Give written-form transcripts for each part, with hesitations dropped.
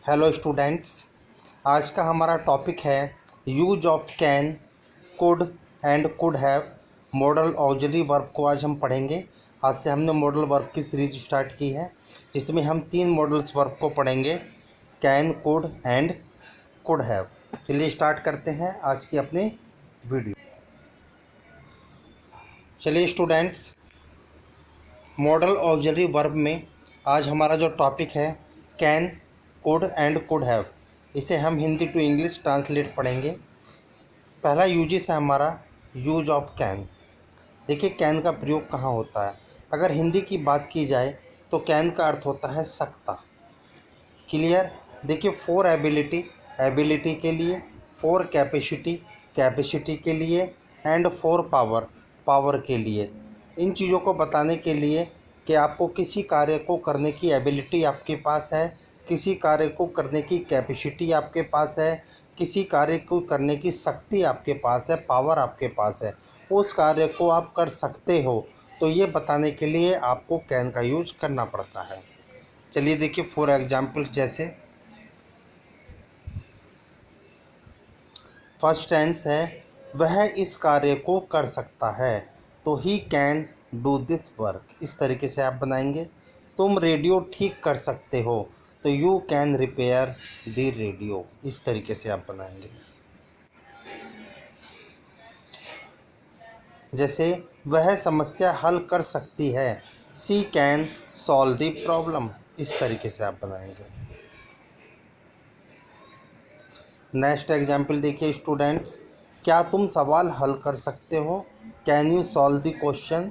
Hello students, आज का हमारा टॉपिक है use of can, could and could have model auxiliary verb को आज हम पढ़ेंगे। आज से हमने मॉडल वर्ब की सीरीज स्टार्ट की है, जिसमें हम 3 मॉडल्स वर्ब को पढ़ेंगे, can, could and could have. चलिए स्टार्ट करते हैं आज की अपनी वीडियो। चलिए स्टूडेंट्स, मॉडल ऑक्सिलरी वर्ब में आज हमारा जो टॉपिक है can, could and could have, इसे हम हिंदी टू इंग्लिश ट्रांसलेट पढ़ेंगे। पहला यूजेस है हमारा यूज ऑफ कैन। देखिए कैन का प्रयोग कहाँ होता है। अगर हिंदी की बात की जाए तो कैन का अर्थ होता है सकता। क्लियर। देखिए फॉर एबिलिटी, एबिलिटी के लिए, फॉर कैपेसिटी, कैपेसिटी के लिए, एंड फॉर पावर, पावर के लिए। इन चीज़ों को बताने के लिए कि आपको किसी कार्य को करने की एबिलिटी आपके पास है, किसी कार्य को करने की कैपेसिटी आपके पास है, किसी कार्य को करने की शक्ति आपके पास है, पावर आपके पास है, उस कार्य को आप कर सकते हो, तो ये बताने के लिए आपको कैन का यूज करना पड़ता है। चलिए देखिए फॉर एग्जाम्पल्स, जैसे फर्स्ट टेंस है वह इस कार्य को कर सकता है, तो he can do this work. इस तरीके से आप बनाएंगे। तुम रेडियो ठीक कर सकते हो, तो you can repair the radio. इस तरीके से आप बनाएंगे। जैसे वह समस्या हल कर सकती है, सी कैन सॉल्व द प्रॉब्लम। इस तरीके से आप बनाएंगे। नेक्स्ट एग्जाम्पल देखिए स्टूडेंट्स, क्या तुम सवाल हल कर सकते हो, can you solve the question.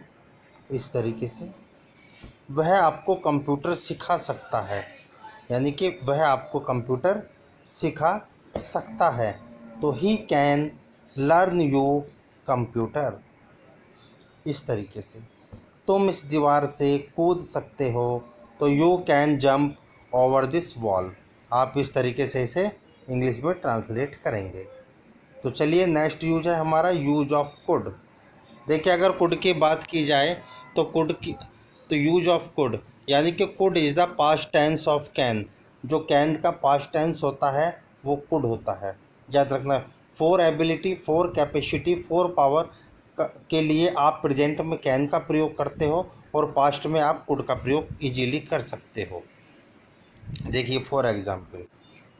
इस तरीके से वह आपको कंप्यूटर सिखा सकता है, यानी कि वह आपको कंप्यूटर सिखा सकता है, तो he can learn you computer. इस तरीके से तुम इस दीवार से कूद सकते हो, तो you can jump over this wall. आप इस तरीके से इसे इंग्लिश में ट्रांसलेट करेंगे। तो चलिए नेक्स्ट यूज है हमारा यूज ऑफ कुड। देखिए अगर कुड की बात की जाए तो कुड की तो यूज ऑफ कुड, यानी कि could is the past tense of can. जो कैन का पास्ट टेंस होता है वो कुड होता है, याद रखना। For ability, for capacity, for power के लिए आप प्रेजेंट में कैन का प्रयोग करते हो और पास्ट में आप कुड का प्रयोग इजीली कर सकते हो। देखिए फॉर एग्जांपल,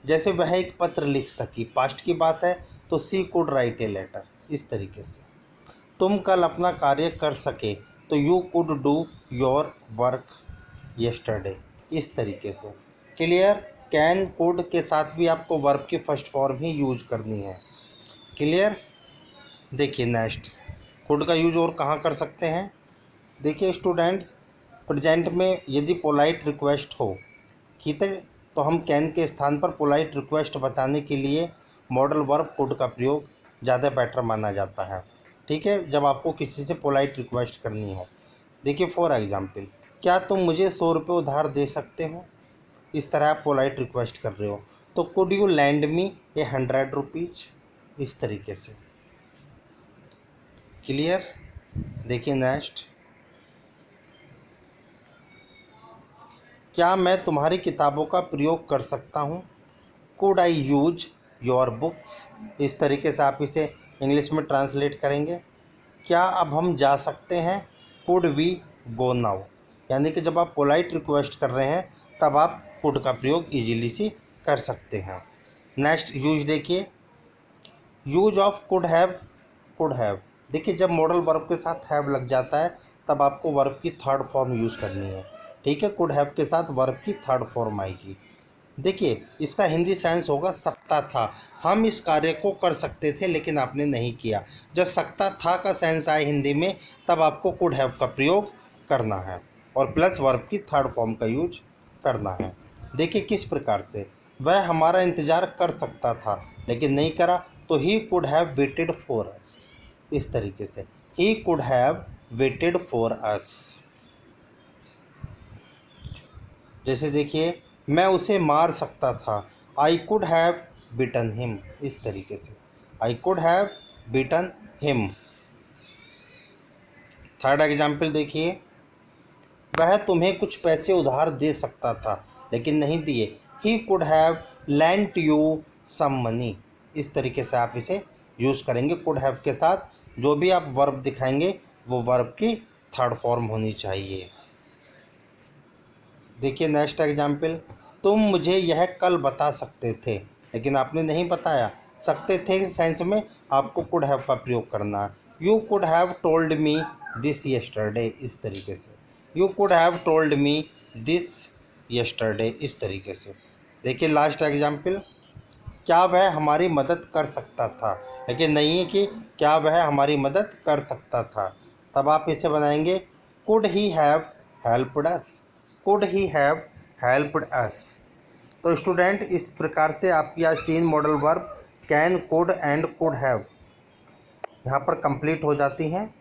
जैसे वह एक पत्र लिख सकी, पास्ट की बात है तो सी कुड राइट ए लेटर। इस तरीके से तुम कल अपना कार्य कर सके, तो you could do your work yesterday. इस तरीके से क्लियर। कैन, कुड के साथ भी आपको वर्ब की फर्स्ट फॉर्म ही यूज करनी है। क्लियर। देखिए नेक्स्ट, कुड का यूज और कहाँ कर सकते हैं। देखिए स्टूडेंट्स, प्रेजेंट में यदि पोलाइट रिक्वेस्ट हो, ठीक है, तो हम कैन के स्थान पर पोलाइट रिक्वेस्ट बताने के लिए मॉडल वर्ब कुड का प्रयोग ज़्यादा बेटर माना जाता है। ठीक है, जब आपको किसी से पोलाइट रिक्वेस्ट करनी हो। देखिए फॉर एग्जांपल, क्या तुम मुझे 100 रुपये उधार दे सकते हो। इस तरह आप पोलाइट रिक्वेस्ट कर रहे हो, तो could you land me A 100 rupees. इस तरीके से। क्लियर। देखिए नेक्स्ट, क्या मैं तुम्हारी किताबों का प्रयोग कर सकता हूँ, could I use your books. इस तरीके से आप इसे इंग्लिश में ट्रांसलेट करेंगे। क्या अब हम जा सकते हैं, कुड वी गो नाउ। यानी कि जब आप पोलाइट रिक्वेस्ट कर रहे हैं तब आप कुड का प्रयोग इजीली सी कर सकते हैं। नेक्स्ट यूज देखिए, use of could have, could have. देखिए जब मॉडल वर्ब के साथ हैव लग जाता है तब आपको वर्ब की थर्ड फॉर्म यूज़ करनी है। ठीक है, कुड हैव के साथ वर्ब की थर्ड फॉर्म आएगी। देखिए इसका हिंदी सेंस होगा सकता था, हम इस कार्य को कर सकते थे लेकिन आपने नहीं किया। जब सकता था का सेंस आए हिंदी में तब आपको कुड हैव का प्रयोग करना है और प्लस वर्ब की थर्ड फॉर्म का यूज करना है। देखिए किस प्रकार से, वह हमारा इंतज़ार कर सकता था लेकिन नहीं करा, तो ही could have waited for us. इस तरीके से ही could have waited for us. जैसे देखिए मैं उसे मार सकता था, I could have beaten him. इस तरीके से I could have beaten him. Third example देखिए, वह तुम्हें कुछ पैसे उधार दे सकता था लेकिन नहीं दिए, he could have lent you some money. इस तरीके से आप इसे यूज़ करेंगे। कुड हैव के साथ जो भी आप वर्ब दिखाएंगे वो वर्ब की थर्ड फॉर्म होनी चाहिए। देखिए नेक्स्ट एग्जाम्पल, तुम मुझे यह कल बता सकते थे, लेकिन आपने नहीं बताया। सकते थे के सेंस में आपको कुड हैव का प्रयोग करना है। You could have told me this yesterday, इस तरीके से। You could have told me this yesterday, इस तरीके से। देखिए लास्ट एग्जाम्पल, क्या वह हमारी मदद कर सकता था, लेकिन नहीं है कि क्या वह हमारी मदद कर सकता था। तब आप इसे बनाएंगे could he have helped us, could he have helped अस। तो स्टूडेंट इस प्रकार से आपकी आज 3 modal verb can, could and could have यहाँ पर कंप्लीट हो जाती हैं।